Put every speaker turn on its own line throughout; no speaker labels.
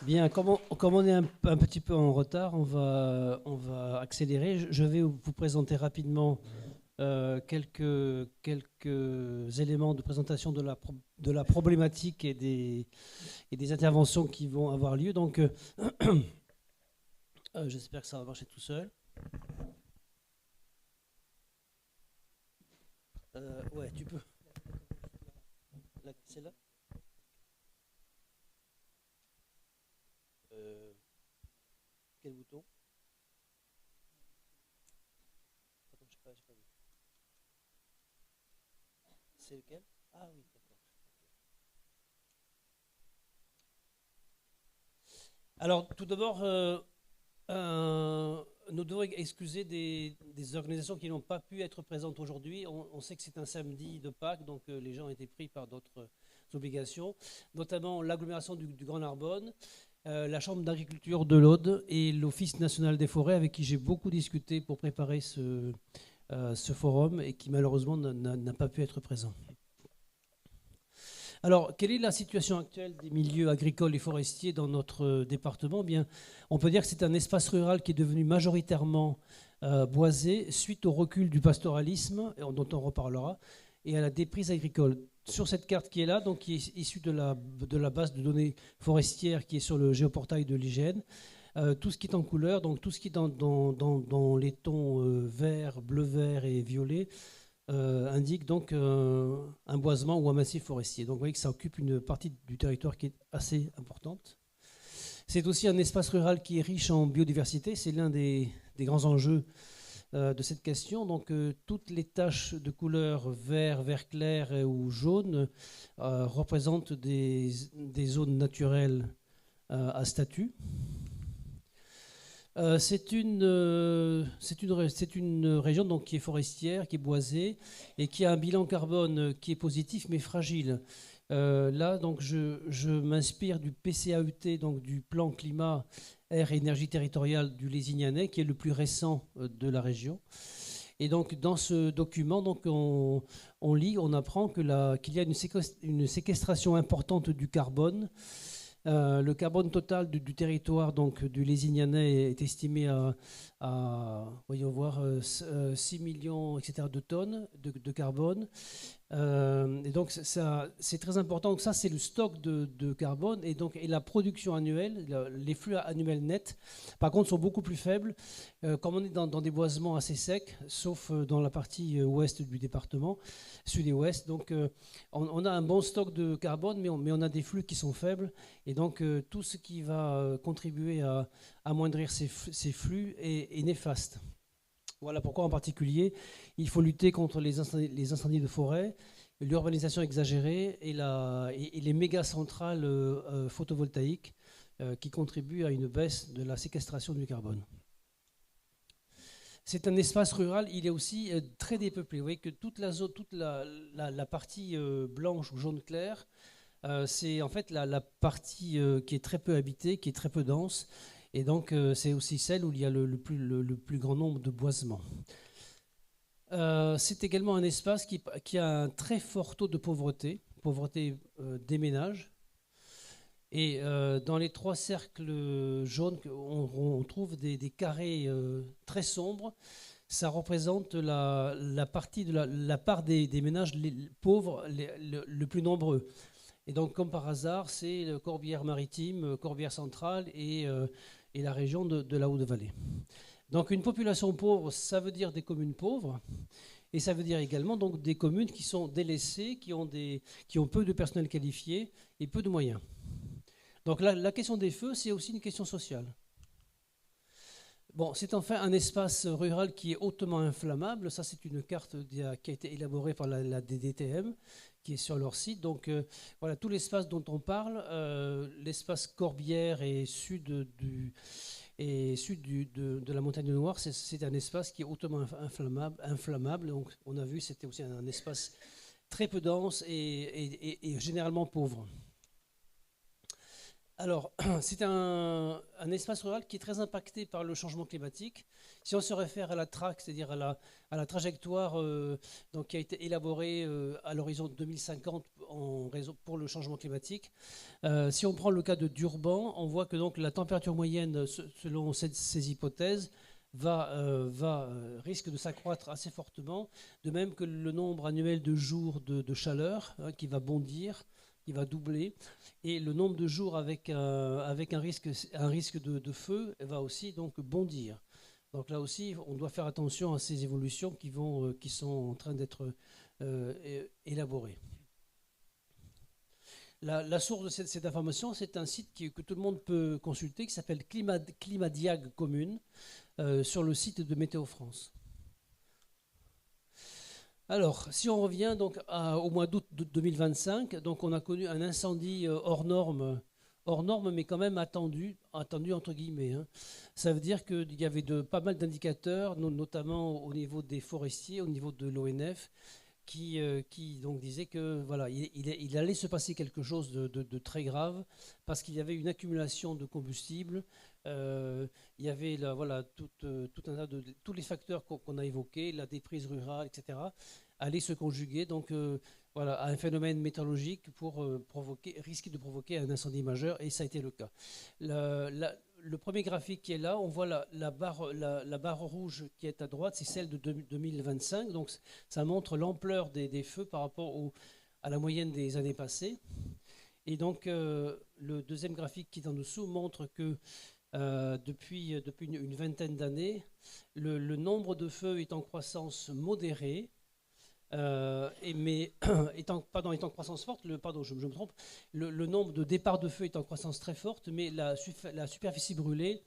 Bien, comme on est un petit peu en retard, on va accélérer. Je vais vous présenter rapidement quelques éléments de présentation de la problématique et des interventions qui vont avoir lieu. Donc, j'espère que ça va marcher tout seul. Ouais, tu peux. Celle-là. Euh, Quel bouton? Attends, j'ai pas vu. C'est lequel? Ah oui, d'accord. Alors, tout d'abord, nous devons excuser des organisations qui n'ont pas pu être présentes aujourd'hui. On sait que c'est un samedi de Pâques, donc les gens ont été pris par d'autres obligations, notamment l'agglomération du Grand Narbonne, la Chambre d'agriculture de l'Aude et l'Office national des forêts, avec qui j'ai beaucoup discuté pour préparer ce forum et qui malheureusement n'a pas pu être présent. Alors, quelle est la situation actuelle des milieux agricoles et forestiers dans notre département? Bien, on peut dire que c'est un espace rural qui est devenu majoritairement boisé suite au recul du pastoralisme, dont on reparlera, et à la déprise agricole. Sur cette carte qui est là, donc qui est issue de la base de données forestières qui est sur le géoportail de l'IGN, tout ce qui est en couleur, donc tout ce qui est dans les tons vert, bleu-vert et violet, indique donc un boisement ou un massif forestier. Donc vous voyez que ça occupe une partie du territoire qui est assez importante. C'est aussi un espace rural qui est riche en biodiversité. C'est l'un des grands enjeux de cette question. Donc toutes les taches de couleur vert, vert clair ou jaune représentent des zones naturelles à statut. C'est une région donc, qui est forestière, qui est boisée et qui a un bilan carbone qui est positif mais fragile. Là, donc, je m'inspire du PCAET, donc du plan climat, air et énergie territoriale du Lézignanais, qui est le plus récent de la région. Et donc, dans ce document, donc, on lit, on apprend qu'il y a une séquestration importante du carbone. Le carbone total du territoire donc, du Lézignanais est estimé voyons voir, 6 millions etc., de tonnes de carbone. Et donc c'est très important. Donc ça, c'est le stock de carbone et la production annuelle, les flux annuels nets, par contre, sont beaucoup plus faibles. Comme on est dans des boisements assez secs, sauf dans la partie ouest du département, sud et ouest. Donc on a un bon stock de carbone, mais on a des flux qui sont faibles. Et donc tout ce qui va contribuer à amoindrir ces flux est néfaste. Voilà pourquoi en particulier, il faut lutter contre les incendies de forêt, l'urbanisation exagérée et les méga centrales photovoltaïques qui contribuent à une baisse de la séquestration du carbone. C'est un espace rural, il est aussi très dépeuplé. Vous voyez que toute la partie blanche ou jaune clair, c'est en fait la partie qui est très peu habitée, qui est très peu dense, et donc c'est aussi celle où il y a le plus grand nombre de boisements. C'est également un espace qui a un très fort taux de pauvreté, pauvreté des ménages. Et dans les trois cercles jaunes, on trouve des carrés très sombres. Ça représente la partie la part des ménages pauvres le plus nombreux. Et donc, comme par hasard, c'est le Corbière-Maritime, Corbière centrale et la région de la Haute-Vallée. Donc, une population pauvre, ça veut dire des communes pauvres. Et ça veut dire également donc, des communes qui sont délaissées, qui ont peu de personnel qualifié et peu de moyens. Donc la question des feux, c'est aussi une question sociale. Bon, c'est enfin un espace rural qui est hautement inflammable. Ça, c'est une carte qui a été élaborée par la DDTM, qui est sur leur site. Donc voilà, tout l'espace dont on parle, l'espace Corbière et sud de la montagne noire, c'est un espace qui est hautement inflammable. Donc on a vu, c'était aussi un espace très peu dense et généralement pauvre. Alors, c'est un espace rural qui est très impacté par le changement climatique. Si on se réfère à la TRAC, c'est-à-dire à la trajectoire donc, qui a été élaborée à l'horizon 2050 pour le changement climatique, si on prend le cas de Durban, on voit que donc, la température moyenne, selon ces hypothèses, risque de s'accroître assez fortement, de même que le nombre annuel de jours de chaleur qui va bondir, qui va doubler, et le nombre de jours avec un risque de feu va aussi donc bondir. Donc là aussi, on doit faire attention à ces évolutions qui sont en train d'être élaborées. La source de cette information, c'est un site que tout le monde peut consulter qui s'appelle Climadiag Commune sur le site de Météo France. Alors, si on revient donc au mois d'août 2025, donc on a connu un incendie hors norme, mais quand même attendu entre guillemets, hein. Ça veut dire qu'il y avait pas mal d'indicateurs, notamment au niveau des forestiers, au niveau de l'ONF, qui donc disait que voilà, il allait se passer quelque chose de très grave parce qu'il y avait une accumulation de combustible. Il y avait voilà, tout un tas tous les facteurs qu'on a évoqués, la déprise rurale, etc., allaient se conjuguer donc, voilà, à un phénomène météorologique pour risquer de provoquer un incendie majeur, et ça a été le cas. Le premier graphique qui est là, on voit la barre rouge qui est à droite, c'est celle de 2025. Donc ça montre l'ampleur des feux par rapport à la moyenne des années passées. Et donc le deuxième graphique qui est en dessous montre que depuis une vingtaine d'années, le nombre de feux est en croissance modérée. Mais est en croissance forte, je me trompe, le nombre de départs de feu est en croissance très forte, mais la superficie brûlée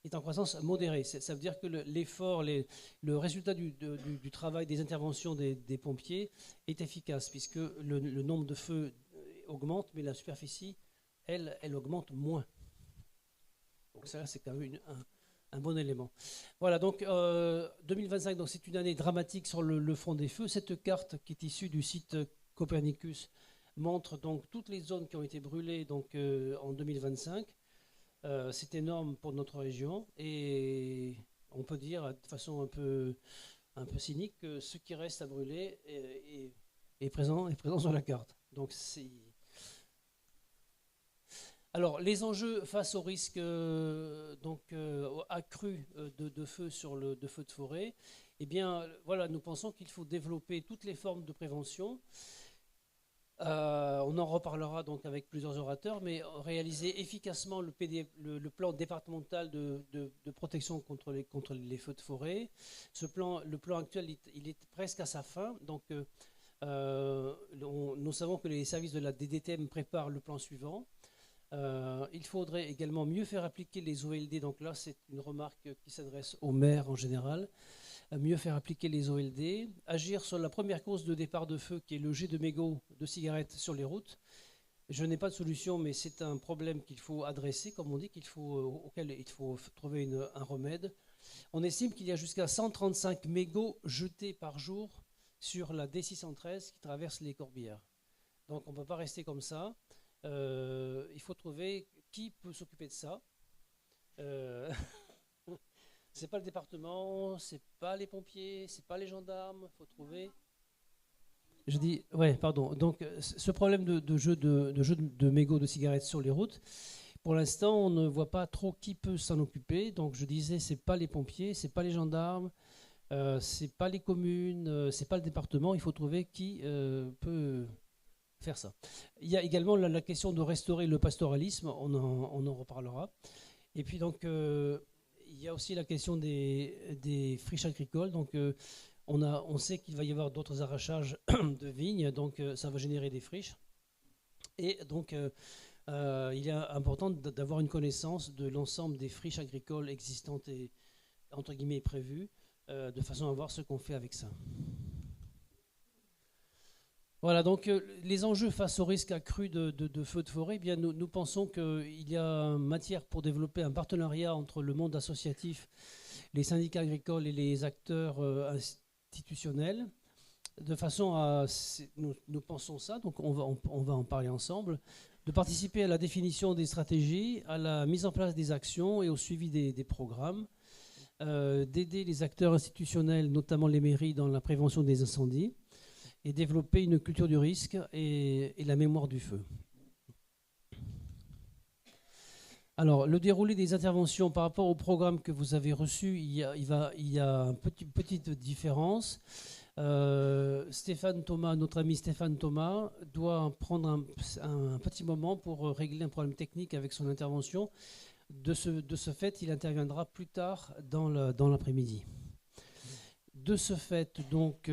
est en croissance modérée. Ça veut dire que l'effort, le résultat du travail des interventions des pompiers est efficace, puisque le nombre de feux augmente, mais la superficie, elle augmente moins. Donc ça, c'est quand même un bon élément. Voilà, donc 2025, donc c'est une année dramatique sur le front des feux. Cette carte qui est issue du site Copernicus montre donc toutes les zones qui ont été brûlées donc, en 2025. C'est énorme pour notre région, et on peut dire de façon un peu cynique que ce qui reste à brûler est présent sur la carte. Donc c'est... Alors, les enjeux face au risque accru de feu de feu de forêt, eh bien, voilà, nous pensons qu'il faut développer toutes les formes de prévention. On en reparlera donc avec plusieurs orateurs, mais réaliser efficacement le plan départemental de protection contre les feux de forêt. Le plan actuel, il est presque à sa fin. Donc, nous savons que les services de la DDTM préparent le plan suivant. Il faudrait également mieux faire appliquer les OLD. Donc là, c'est une remarque qui s'adresse aux maires en général. Mieux faire appliquer les OLD. Agir sur la première cause de départ de feu, qui est le jet de mégots de cigarettes sur les routes. Je n'ai pas de solution, mais c'est un problème qu'il faut adresser, comme on dit, auquel il faut trouver un remède. On estime qu'il y a jusqu'à 135 mégots jetés par jour sur la D613 qui traverse les Corbières. Donc on ne peut pas rester comme ça. Il faut trouver qui peut s'occuper de ça. C'est pas le département, c'est pas les pompiers, c'est pas les gendarmes. Il faut trouver. Je dis, ouais, pardon. Donc, ce problème de jeu de mégots de cigarettes sur les routes, pour l'instant, on ne voit pas trop qui peut s'en occuper. Donc, je disais, c'est pas les pompiers, c'est pas les gendarmes, c'est pas les communes, c'est pas le département. Il faut trouver qui peut faire ça. Il y a également la question de restaurer le pastoralisme, on en reparlera. Et puis donc, il y a aussi la question des friches agricoles. Donc, on sait qu'il va y avoir d'autres arrachages de vignes, donc ça va générer des friches. Et donc, il est important d'avoir une connaissance de l'ensemble des friches agricoles existantes et, entre guillemets, prévues, de façon à voir ce qu'on fait avec ça. Voilà, donc les enjeux face au risque accru de feux de forêt, eh bien, nous pensons qu'il y a matière pour développer un partenariat entre le monde associatif, les syndicats agricoles et les acteurs institutionnels, de façon à... Nous pensons ça, donc on va en parler ensemble, de participer à la définition des stratégies, à la mise en place des actions et au suivi des programmes, d'aider les acteurs institutionnels, notamment les mairies, dans la prévention des incendies, et développer une culture du risque et la mémoire du feu. Alors, le déroulé des interventions par rapport au programme que vous avez reçu, il y a une petite différence. Stéphane Thomas, notre ami Stéphane Thomas, doit prendre un petit moment pour régler un problème technique avec son intervention. De ce fait, il interviendra plus tard dans l'après-midi. De ce fait, donc,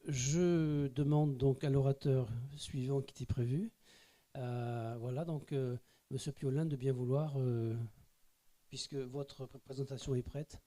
je demande donc à l'orateur suivant qui était prévu, voilà, donc, Monsieur Piolin, de bien vouloir, puisque votre présentation est prête,